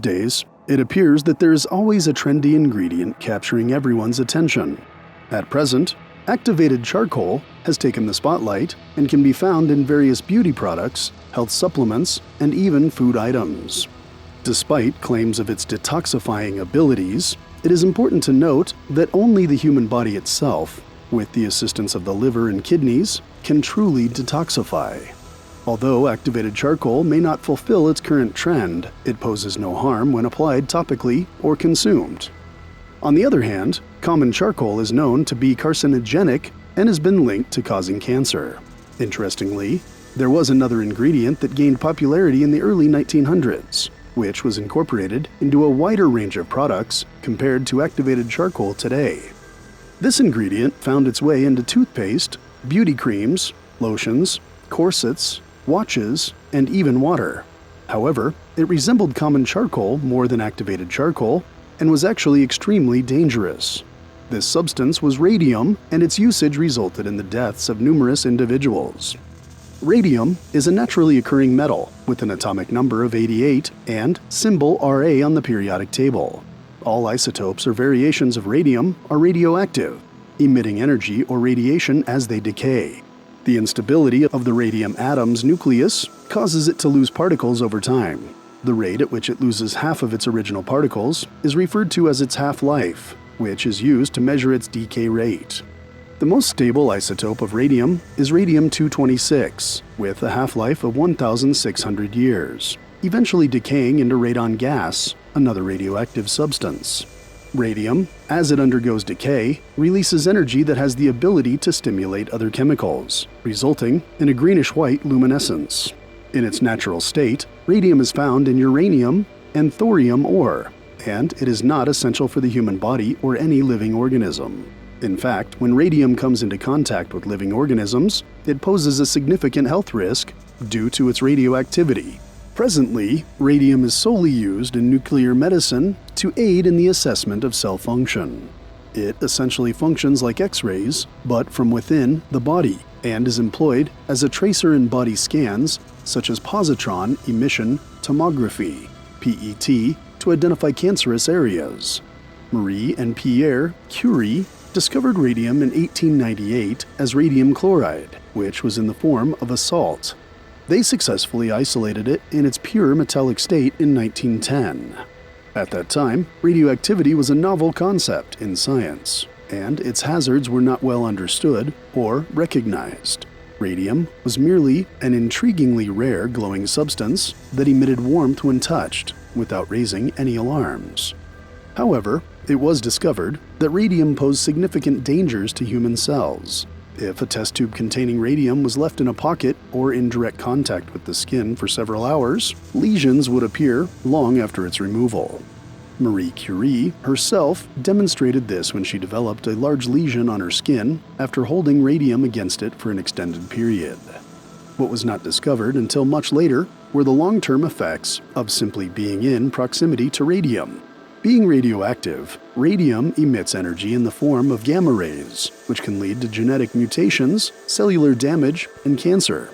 These days, it appears that there is always a trendy ingredient capturing everyone's attention. At present, activated charcoal has taken the spotlight and can be found in various beauty products, health supplements, and even food items. Despite claims of its detoxifying abilities, it is important to note that only the human body itself, with the assistance of the liver and kidneys, can truly detoxify. Although activated charcoal may not fulfill its current trend, it poses no harm when applied topically or consumed. On the other hand, common charcoal is known to be carcinogenic and has been linked to causing cancer. Interestingly, there was another ingredient that gained popularity in the early 1900s, which was incorporated into a wider range of products compared to activated charcoal today. This ingredient found its way into toothpaste, beauty creams, lotions, corsets, watches, and even water. However, it resembled common charcoal more than activated charcoal and was actually extremely dangerous. This substance was radium, and its usage resulted in the deaths of numerous individuals. Radium is a naturally occurring metal with an atomic number of 88 and symbol Ra on the periodic table. All isotopes or variations of radium are radioactive, emitting energy or radiation as they decay. The instability of the radium atom's nucleus causes it to lose particles over time. The rate at which it loses half of its original particles is referred to as its half-life, which is used to measure its decay rate. The most stable isotope of radium is radium-226, with a half-life of 1,600 years, eventually decaying into radon gas, another radioactive substance. Radium, as it undergoes decay, releases energy that has the ability to stimulate other chemicals, resulting in a greenish-white luminescence. In its natural state, radium is found in uranium and thorium ore, and it is not essential for the human body or any living organism. In fact, when radium comes into contact with living organisms, it poses a significant health risk due to its radioactivity. Presently, radium is solely used in nuclear medicine to aid in the assessment of cell function. It essentially functions like X-rays, but from within the body, and is employed as a tracer in body scans such as positron emission tomography, PET, to identify cancerous areas. Marie and Pierre Curie discovered radium in 1898 as radium chloride, which was in the form of a salt. They successfully isolated it in its pure metallic state in 1910. At that time, radioactivity was a novel concept in science, and its hazards were not well understood or recognized. Radium was merely an intriguingly rare glowing substance that emitted warmth when touched, without raising any alarms. However, it was discovered that radium posed significant dangers to human cells. If a test tube containing radium was left in a pocket or in direct contact with the skin for several hours, lesions would appear long after its removal. Marie Curie herself demonstrated this when she developed a large lesion on her skin after holding radium against it for an extended period. What was not discovered until much later were the long-term effects of simply being in proximity to radium. Being radioactive, radium emits energy in the form of gamma rays, which can lead to genetic mutations, cellular damage, and cancer.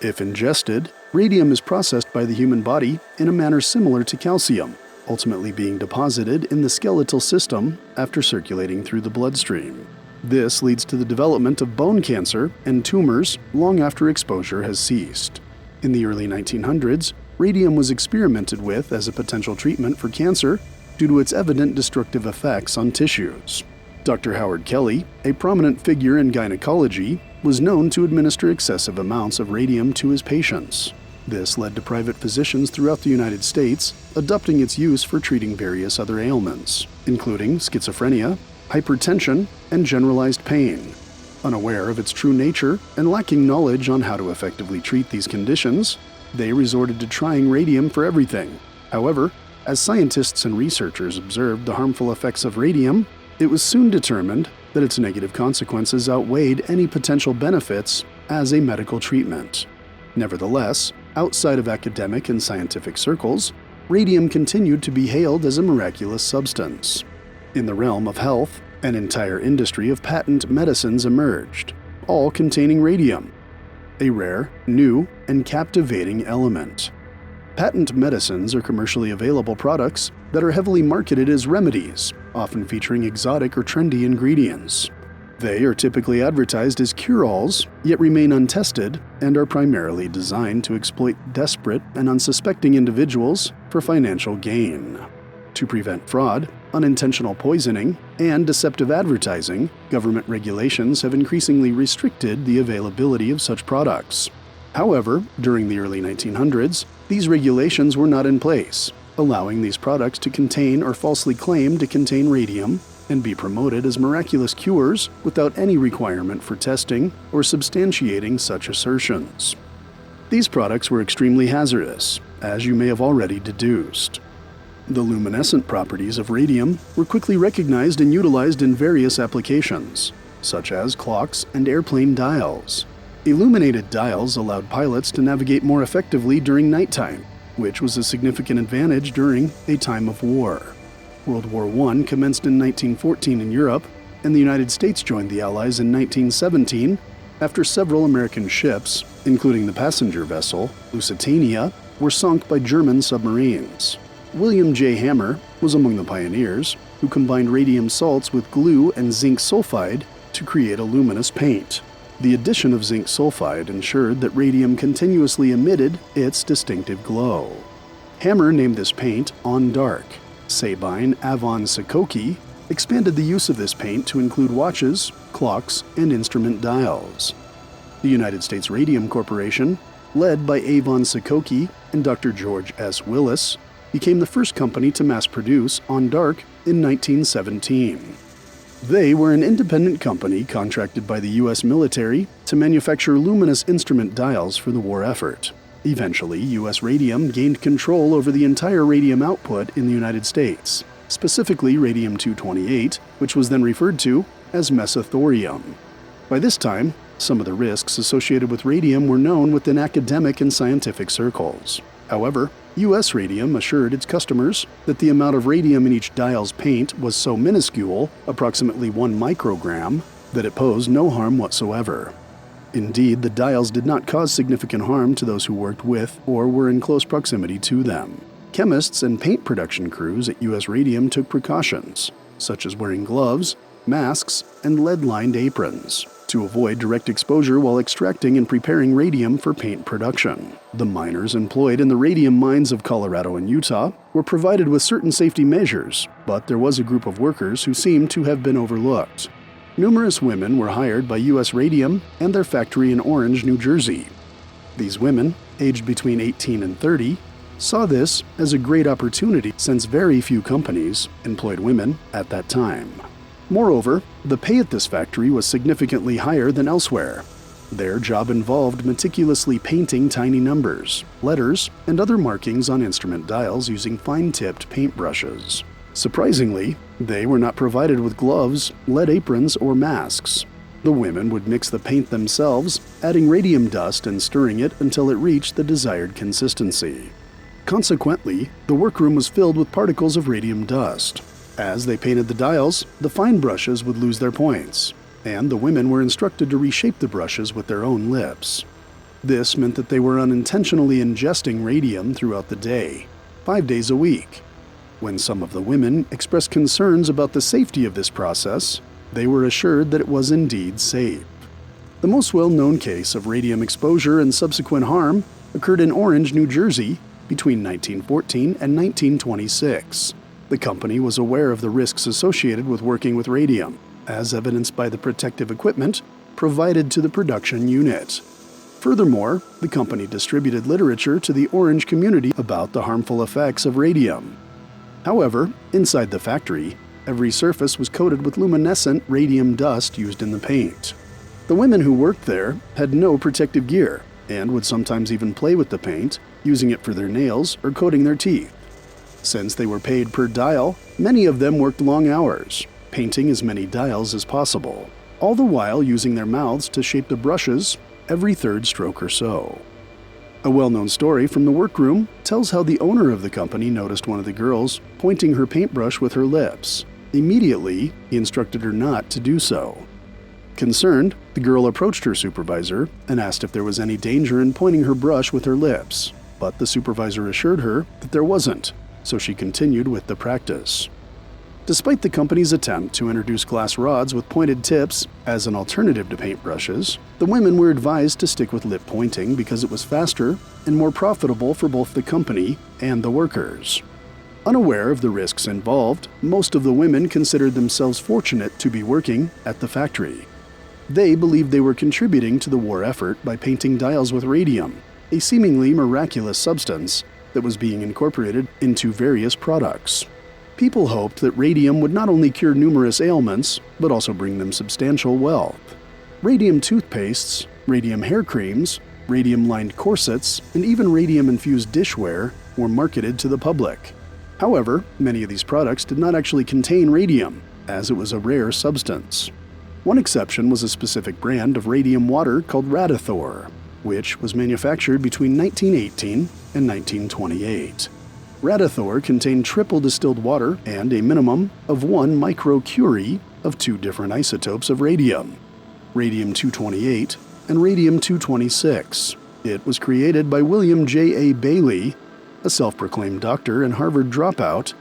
If ingested, radium is processed by the human body in a manner similar to calcium, ultimately being deposited in the skeletal system after circulating through the bloodstream. This leads to the development of bone cancer and tumors long after exposure has ceased. In the early 1900s, radium was experimented with as a potential treatment for cancer due to its evident destructive effects on tissues. Dr. Howard Kelly, a prominent figure in gynecology, was known to administer excessive amounts of radium to his patients. This led to private physicians throughout the United States adopting its use for treating various other ailments, including schizophrenia, hypertension, and generalized pain. Unaware of its true nature and lacking knowledge on how to effectively treat these conditions, they resorted to trying radium for everything. However, as scientists and researchers observed the harmful effects of radium, it was soon determined that its negative consequences outweighed any potential benefits as a medical treatment. Nevertheless, outside of academic and scientific circles, radium continued to be hailed as a miraculous substance. In the realm of health, an entire industry of patent medicines emerged, all containing radium, a rare, new, and captivating element. Patent medicines are commercially available products that are heavily marketed as remedies, often featuring exotic or trendy ingredients. They are typically advertised as cure-alls, yet remain untested and are primarily designed to exploit desperate and unsuspecting individuals for financial gain. To prevent fraud, unintentional poisoning, and deceptive advertising, government regulations have increasingly restricted the availability of such products. However, during the early 1900s, these regulations were not in place, allowing these products to contain or falsely claim to contain radium and be promoted as miraculous cures without any requirement for testing or substantiating such assertions. These products were extremely hazardous, as you may have already deduced. The luminescent properties of radium were quickly recognized and utilized in various applications, such as clocks and airplane dials. Illuminated dials allowed pilots to navigate more effectively during nighttime, which was a significant advantage during a time of war. World War I commenced in 1914 in Europe, and the United States joined the Allies in 1917 after several American ships, including the passenger vessel Lusitania, were sunk by German submarines. William J. Hammer was among the pioneers who combined radium salts with glue and zinc sulfide to create a luminous paint. The addition of zinc sulfide ensured that radium continuously emitted its distinctive glow. Hammer named this paint On Dark. Sabine Avon Sikoki expanded the use of this paint to include watches, clocks, and instrument dials. The United States Radium Corporation, led by Avon Sikoki and Dr. George S. Willis, became the first company to mass produce On Dark in 1917. They were an independent company contracted by the U.S. military to manufacture luminous instrument dials for the war effort. Eventually, U.S. Radium gained control over the entire radium output in the United States, specifically radium-228, which was then referred to as mesothorium. By this time, some of the risks associated with radium were known within academic and scientific circles. However, U.S. Radium assured its customers that the amount of radium in each dial's paint was so minuscule, approximately 1 microgram, that it posed no harm whatsoever. Indeed, the dials did not cause significant harm to those who worked with or were in close proximity to them. Chemists and paint production crews at U.S. Radium took precautions, such as wearing gloves, masks, and lead-lined aprons, to avoid direct exposure while extracting and preparing radium for paint production. The miners employed in the radium mines of Colorado and Utah were provided with certain safety measures, but there was a group of workers who seemed to have been overlooked. Numerous women were hired by U.S. Radium and their factory in Orange, New Jersey. These women, aged between 18 and 30, saw this as a great opportunity since very few companies employed women at that time. Moreover, the pay at this factory was significantly higher than elsewhere. Their job involved meticulously painting tiny numbers, letters, and other markings on instrument dials using fine-tipped paintbrushes. Surprisingly, they were not provided with gloves, lead aprons, or masks. The women would mix the paint themselves, adding radium dust and stirring it until it reached the desired consistency. Consequently, the workroom was filled with particles of radium dust. As they painted the dials, the fine brushes would lose their points, and the women were instructed to reshape the brushes with their own lips. This meant that they were unintentionally ingesting radium throughout the day, 5 days a week. When some of the women expressed concerns about the safety of this process, they were assured that it was indeed safe. The most well-known case of radium exposure and subsequent harm occurred in Orange, New Jersey, between 1914 and 1926. The company was aware of the risks associated with working with radium, as evidenced by the protective equipment provided to the production unit. Furthermore, the company distributed literature to the Orange community about the harmful effects of radium. However, inside the factory, every surface was coated with luminescent radium dust used in the paint. The women who worked there had no protective gear and would sometimes even play with the paint, using it for their nails or coating their teeth. Since they were paid per dial, many of them worked long hours, painting as many dials as possible, all the while using their mouths to shape the brushes every third stroke or so. A well-known story from the workroom tells how the owner of the company noticed one of the girls pointing her paintbrush with her lips. Immediately, he instructed her not to do so. Concerned, the girl approached her supervisor and asked if there was any danger in pointing her brush with her lips. but the supervisor assured her that there wasn't, so she continued with the practice. Despite the company's attempt to introduce glass rods with pointed tips as an alternative to paintbrushes, the women were advised to stick with lip pointing because it was faster and more profitable for both the company and the workers. Unaware of the risks involved, most of the women considered themselves fortunate to be working at the factory. They believed they were contributing to the war effort by painting dials with radium, a seemingly miraculous substance that was being incorporated into various products. People hoped that radium would not only cure numerous ailments, but also bring them substantial wealth. Radium toothpastes, radium hair creams, radium-lined corsets, and even radium-infused dishware were marketed to the public. However, many of these products did not actually contain radium, as it was a rare substance. One exception was a specific brand of radium water called Radithor, which was manufactured between 1918 and 1928. Radithor contained triple distilled water and a minimum of 1 microcurie of 2 different isotopes of radium, radium-228 and radium-226. It was created by William J.A. Bailey, a self-proclaimed doctor and Harvard dropout,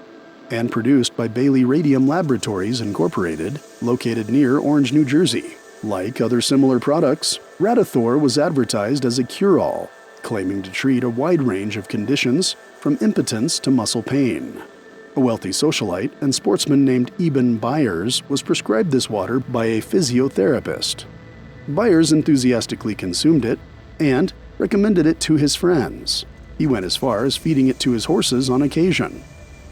and produced by Bailey Radium Laboratories Incorporated, located near Orange, New Jersey. Like other similar products, Radithor was advertised as a cure-all, claiming to treat a wide range of conditions from impotence to muscle pain. A wealthy socialite and sportsman named Eben Byers was prescribed this water by a physiotherapist. Byers enthusiastically consumed it and recommended it to his friends. He went as far as feeding it to his horses on occasion.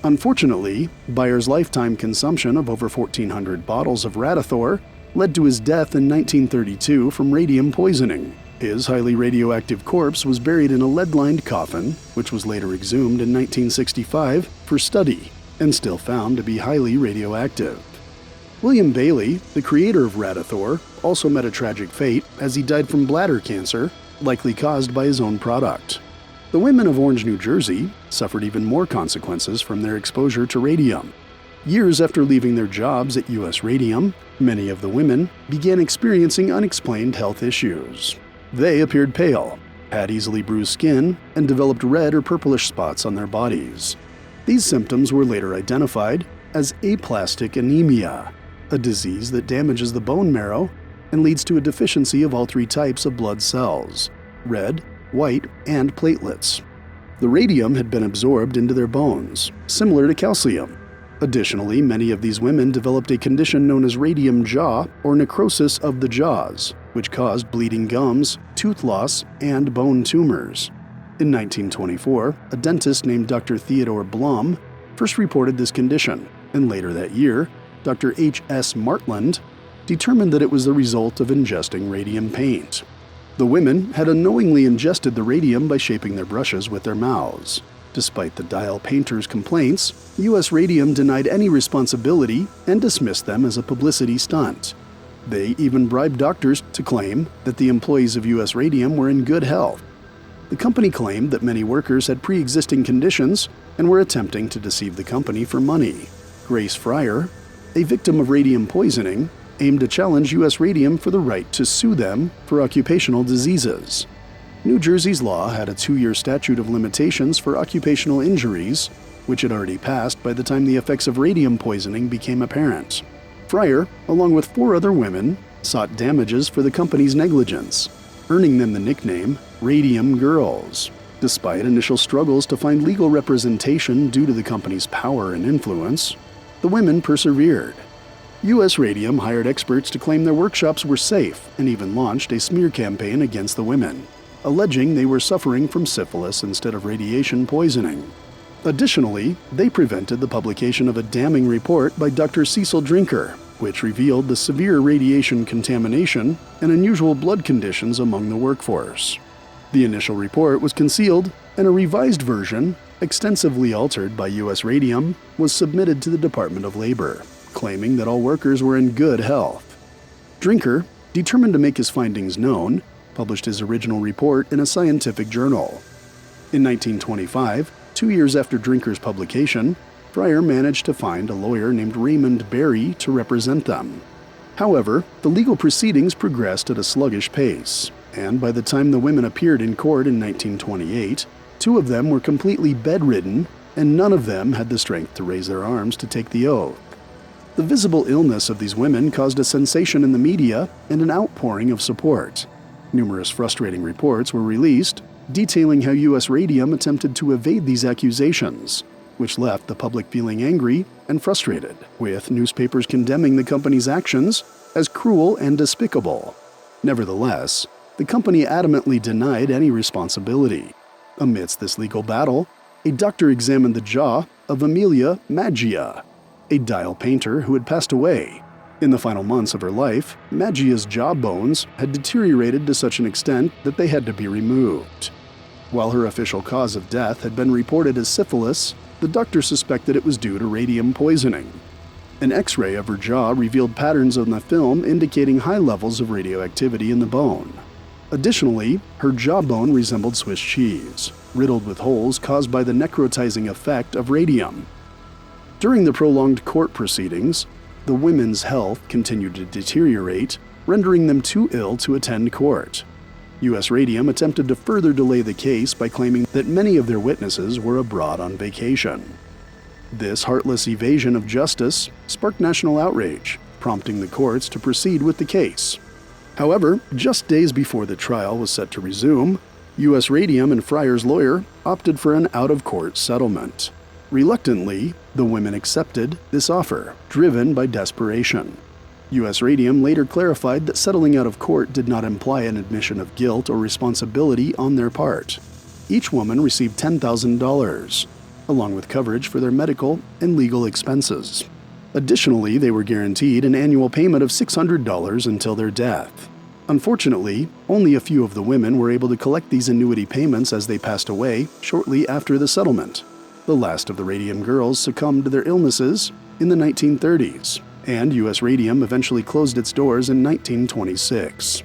Unfortunately, Byers' lifetime consumption of over 1,400 bottles of Radithor led to his death in 1932 from radium poisoning. His highly radioactive corpse was buried in a lead-lined coffin, which was later exhumed in 1965 for study, and still found to be highly radioactive. William Bailey, the creator of Radithor, also met a tragic fate as he died from bladder cancer, likely caused by his own product. The women of Orange, New Jersey, suffered even more consequences from their exposure to radium. Years after leaving their jobs at U.S. Radium, many of the women began experiencing unexplained health issues. They appeared pale, had easily bruised skin, and developed red or purplish spots on their bodies. These symptoms were later identified as aplastic anemia, a disease that damages the bone marrow and leads to a deficiency of all 3 types of blood cells: red, white, and platelets. The radium had been absorbed into their bones, similar to calcium. Additionally, many of these women developed a condition known as radium jaw or necrosis of the jaws, which caused bleeding gums, tooth loss, and bone tumors. In 1924, a dentist named Dr. Theodore Blum first reported this condition, and later that year, Dr. H.S. Martland determined that it was the result of ingesting radium paint. The women had unknowingly ingested the radium by shaping their brushes with their mouths. Despite the dial painter's complaints, U.S. Radium denied any responsibility and dismissed them as a publicity stunt. They even bribed doctors to claim that the employees of U.S. Radium were in good health. The company claimed that many workers had pre-existing conditions and were attempting to deceive the company for money. Grace Fryer, a victim of radium poisoning, aimed to challenge U.S. Radium for the right to sue them for occupational diseases. New Jersey's law had a 2-year statute of limitations for occupational injuries, which had already passed by the time the effects of radium poisoning became apparent. Fryer, along with 4 other women, sought damages for the company's negligence, earning them the nickname Radium Girls. Despite initial struggles to find legal representation due to the company's power and influence, the women persevered. U.S. Radium hired experts to claim their workshops were safe and even launched a smear campaign against the women, alleging they were suffering from syphilis instead of radiation poisoning. Additionally, they prevented the publication of a damning report by Dr. Cecil Drinker, which revealed the severe radiation contamination and unusual blood conditions among the workforce. The initial report was concealed, and a revised version, extensively altered by U.S. Radium, was submitted to the Department of Labor, claiming that all workers were in good health. Drinker, determined to make his findings known, published his original report in a scientific journal. In 1925, 2 years after Drinker's publication, Fryer managed to find a lawyer named Raymond Berry to represent them. However, the legal proceedings progressed at a sluggish pace, and by the time the women appeared in court in 1928, 2 of them were completely bedridden, and none of them had the strength to raise their arms to take the oath. The visible illness of these women caused a sensation in the media and an outpouring of support. Numerous frustrating reports were released, detailing how U.S. Radium attempted to evade these accusations, which left the public feeling angry and frustrated, with newspapers condemning the company's actions as cruel and despicable. Nevertheless, the company adamantly denied any responsibility. Amidst this legal battle, a doctor examined the jaw of Amelia Magia, a dial painter who had passed away. In the final months of her life, Magia's jaw bones had deteriorated to such an extent that they had to be removed. While her official cause of death had been reported as syphilis, the doctor suspected it was due to radium poisoning. An X-ray of her jaw revealed patterns on the film indicating high levels of radioactivity in the bone. Additionally, her jawbone resembled Swiss cheese, riddled with holes caused by the necrotizing effect of radium. During the prolonged court proceedings, the women's health continued to deteriorate, rendering them too ill to attend court. U.S. Radium attempted to further delay the case by claiming that many of their witnesses were abroad on vacation. This heartless evasion of justice sparked national outrage, prompting the courts to proceed with the case. However, just days before the trial was set to resume, U.S. Radium and Fryer's lawyer opted for an out-of-court settlement. Reluctantly, the women accepted this offer, driven by desperation. U.S. Radium later clarified that settling out of court did not imply an admission of guilt or responsibility on their part. Each woman received $10,000, along with coverage for their medical and legal expenses. Additionally, they were guaranteed an annual payment of $600 until their death. Unfortunately, only a few of the women were able to collect these annuity payments as they passed away shortly after the settlement. The last of the Radium Girls succumbed to their illnesses in the 1930s, and U.S. Radium eventually closed its doors in 1926.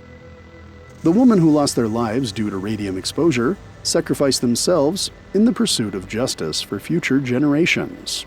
The women who lost their lives due to radium exposure sacrificed themselves in the pursuit of justice for future generations.